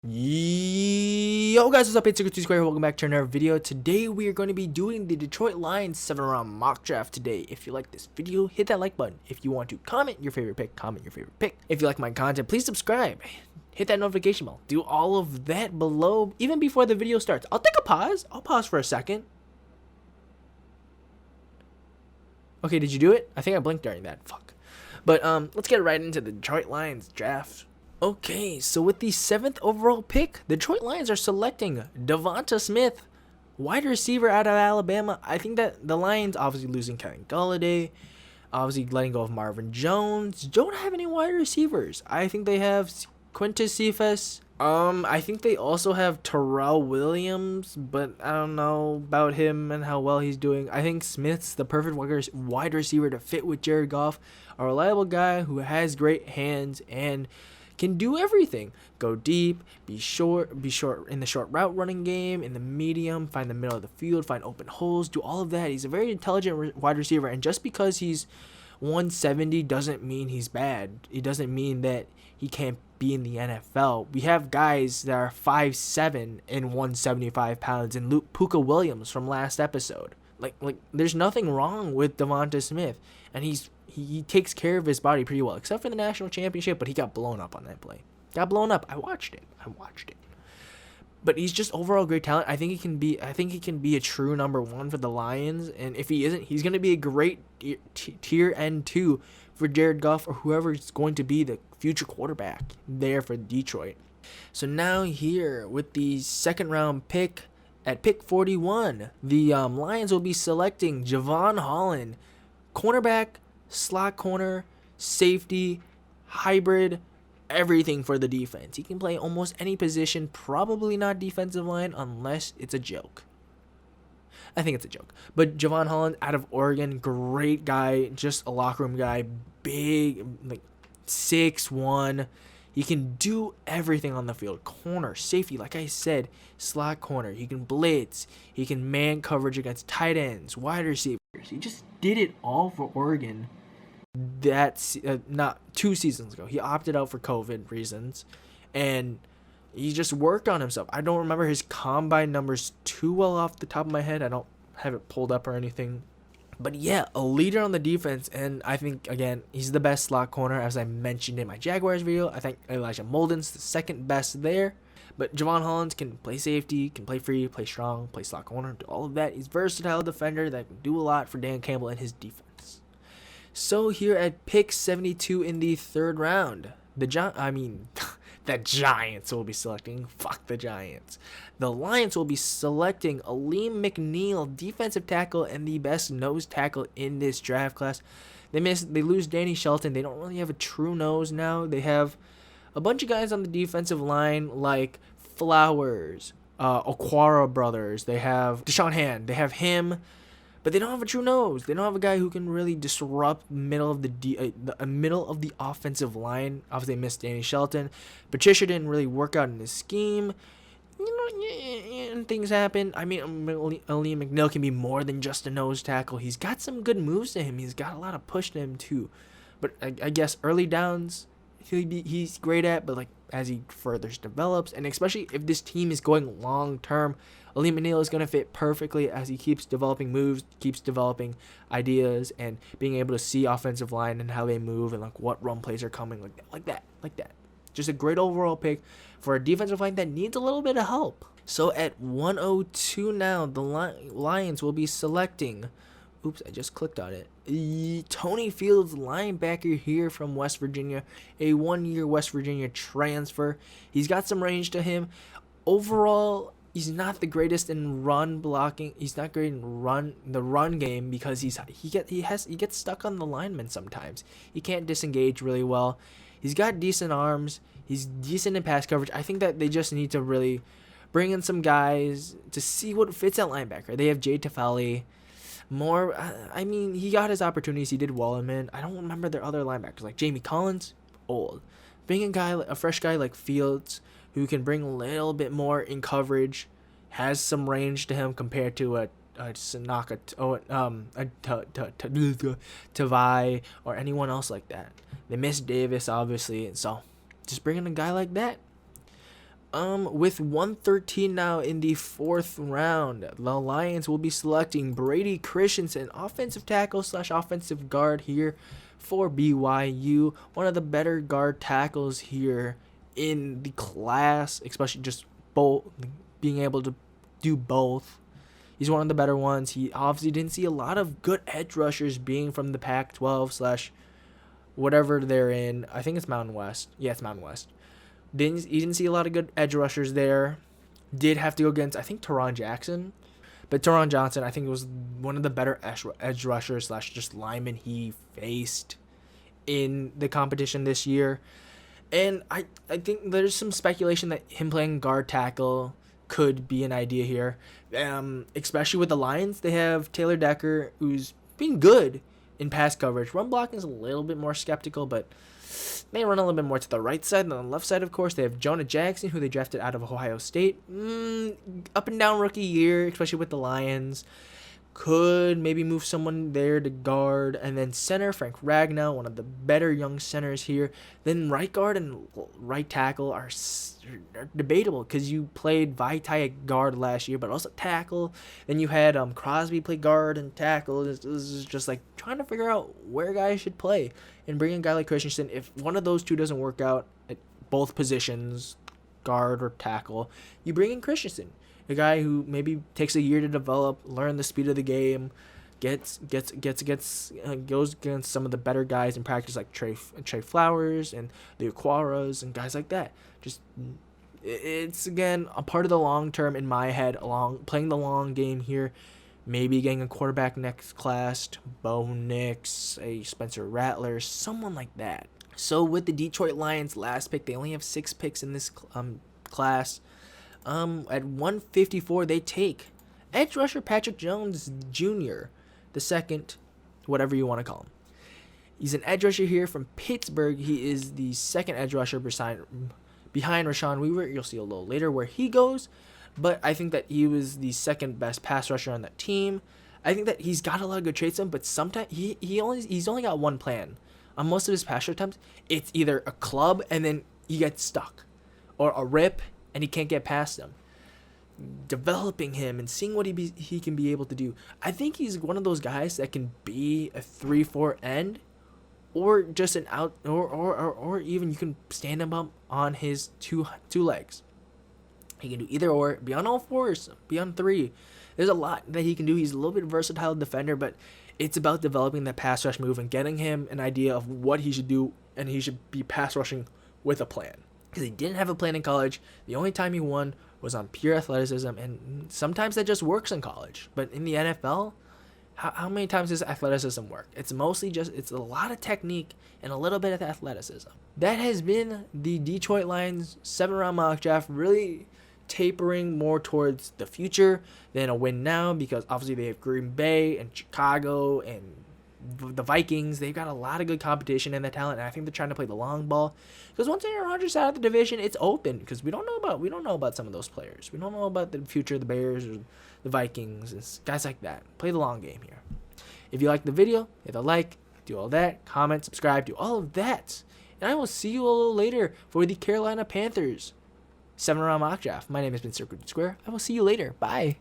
Yo guys, what's up? It's Secret Square. Welcome back to another video. Today we are going to be doing the Detroit Lions 7-round mock draft today. If you like this video, hit that like button. If you want to comment your favorite pick, comment your favorite pick. If you like my content, please subscribe. Hit that notification bell. Do all of that below, even before the video starts. I'll take a pause. I'll pause for a second. Okay, did you do it? I think I blinked during that. Fuck. But let's get right into the Detroit Lions draft. Okay, so with the 7th overall pick, the Detroit Lions are selecting Devonta Smith, wide receiver out of Alabama. I think that the Lions, obviously losing Kevin Golladay, obviously letting go of Marvin Jones, don't have any wide receivers. I think they have Quintus Cephas. I think they also have Terrell Williams, but I don't know about him and how well he's doing. I think Smith's the perfect wide receiver to fit with Jared Goff, a reliable guy who has great hands and can do everything. Go deep, be short in the short route running game, in the medium, find the middle of the field, find open holes, do all of that. He's a very intelligent wide receiver, and just because he's 170 doesn't mean he's bad. It doesn't mean that he can't be in the NFL. We have guys that are 5'7" and 175 pounds, and Puka Williams from last episode. Like there's nothing wrong with Devonta Smith, and he takes care of his body pretty well, except for the national championship, but he got blown up on that play. Got blown up. I watched it. But he's just overall great talent. I think he can be a true number one for the Lions, and if he isn't, he's going to be a great tier N2 for Jared Goff or whoever is going to be the future quarterback there for Detroit. So now here with the 2nd round pick, at pick 41, the Lions will be selecting Jevon Holland, cornerback, slot corner, safety, hybrid, everything for the defense. He can play almost any position, probably not defensive line unless it's a joke. I think it's a joke. But Jevon Holland out of Oregon, great guy, just a locker room guy, big, like 6'1". He can do everything on the field. Corner, safety, like I said, slot corner. He can blitz. He can man coverage against tight ends, wide receivers. He just did it all for Oregon. That's not 2 seasons ago. He opted out for COVID reasons, and he just worked on himself. I don't remember his combine numbers too well off the top of my head. I don't have it pulled up or anything. But yeah, a leader on the defense, and I think, again, he's the best slot corner, as I mentioned in my Jaguars video. I think Elijah Molden's the 2nd best there. But Jevon Holland can play safety, can play free, play strong, play slot corner, do all of that. He's a versatile defender that can do a lot for Dan Campbell and his defense. So here at pick 72 in the 3rd round, the Giants will be selecting. Fuck the Giants. The Lions will be selecting Aleem McNeil, defensive tackle and the best nose tackle in this draft class. They lose Danny Shelton. They don't really have a true nose now. They have a bunch of guys on the defensive line like Flowers, Okwara brothers. They have Deshaun Hand. They have him. But they don't have a true nose. They don't have a guy who can really disrupt middle of the offensive line. Obviously, they missed Danny Shelton. Patricia didn't really work out in his scheme. And things happen. I mean, Aleem McNeil can be more than just a nose tackle. He's got some good moves to him. He's got a lot of push to him too. But I guess early downs he's great at. But like as he further develops, and especially if this team is going long term, Aleem McNeil is going to fit perfectly as he keeps developing moves, keeps developing ideas, and being able to see offensive line and how they move and like what run plays are coming, like that. Just a great overall pick for a defensive line that needs a little bit of help. So at 102 now, the Lions will be selecting. Oops, I just clicked on it. Tony Fields, linebacker here from West Virginia, a 1-year West Virginia transfer. He's got some range to him. Overall, he's not the greatest in run blocking. He's not great in the run game because he gets stuck on the lineman sometimes. He can't disengage really well. He's got decent arms. He's decent in pass coverage. I think that they just need to really bring in some guys to see what fits at linebacker. They have Jay Tafali. He got his opportunities. He did well in it. I don't remember their other linebackers like Jamie Collins. Old. Bring a fresh guy like Fields, who can bring a little bit more in coverage, has some range to him compared to a Tavai or anyone else like that. They miss Davis, obviously, and so just bringing a guy like that. With 113 now in the 4th round, the Lions will be selecting Brady Christensen, offensive tackle / offensive guard here for BYU. One of the better guard tackles here in the class, especially just both being able to do both. He's one of the better ones. He obviously didn't see a lot of good edge rushers being from the Pac-12 / whatever they're in. I think it's Mountain West. Yeah, it's Mountain West. He didn't see a lot of good edge rushers there. Did have to go against, I think, Teron Jackson. But Teron Johnson, I think, was one of the better edge rushers / just linemen he faced in the competition this year. And I think there's some speculation that him playing guard tackle could be an idea here. Especially with the Lions, they have Taylor Decker, who's been good in pass coverage. Run blocking is a little bit more skeptical, but may run a little bit more to the right side than on the left side, of course. They have Jonah Jackson, who they drafted out of Ohio State. Up and down rookie year, especially with the Lions. Could maybe move someone there to guard. And then center, Frank Ragnow, one of the better young centers here. Then right guard and right tackle are debatable because you played Vaitai at guard last year, but also tackle. Then you had Crosby play guard and tackle. This is just like trying to figure out where guys should play. And bring in a guy like Christensen. If one of those two doesn't work out at both positions, guard or tackle, you bring in Christensen. A guy who maybe takes a year to develop, learn the speed of the game, goes against some of the better guys in practice like Trey Flowers and the Aquaras and guys like that. Just it's again a part of the long term in my head, playing the long game here. Maybe getting a quarterback next class, Bo Nix, a Spencer Rattler, someone like that. So with the Detroit Lions last pick, they only have 6 picks in this class. At 154, they take edge rusher Patrick Jones Jr., the second, whatever you want to call him. He's an edge rusher here from Pittsburgh. He is the second edge rusher behind Rashawn Weaver. You'll see a little later where he goes. But I think that he was the second best pass rusher on that team. I think that he's got a lot of good traits in him, but sometimes he's only got one plan. On most of his pass rush attempts, it's either a club and then he gets stuck, or a rip and he can't get past him. Developing him and seeing what he can be able to do. I think he's one of those guys that can be a 3-4 end, or just an out, or even you can stand him up on his two legs. He can do either or, be on all fours, be on 3. There's a lot that he can do. He's a little bit versatile defender, but it's about developing that pass rush move and getting him an idea of what he should do, and he should be pass rushing with a plan. Because he didn't have a plan in college. The only time he won was on pure athleticism, and sometimes that just works in college. But in the NFL, how many times does athleticism work? It's mostly it's a lot of technique and a little bit of athleticism. That has been the Detroit Lions 7-round mock draft, really tapering more towards the future than a win now, because obviously they have Green Bay and Chicago and the Vikings. They've got a lot of good competition and the talent, and I think they're trying to play the long ball, because once Aaron Rodgers is out of the division, it's open, because we don't know about some of those players. We don't know about the future of the Bears or the Vikings and guys like that. Play the long game here. If you like the video, hit the like, do all that, comment, subscribe, do all of that, and I will see you a little later for the Carolina Panthers 7-round mock draft. My name has been Circle Square. I will see you later. Bye.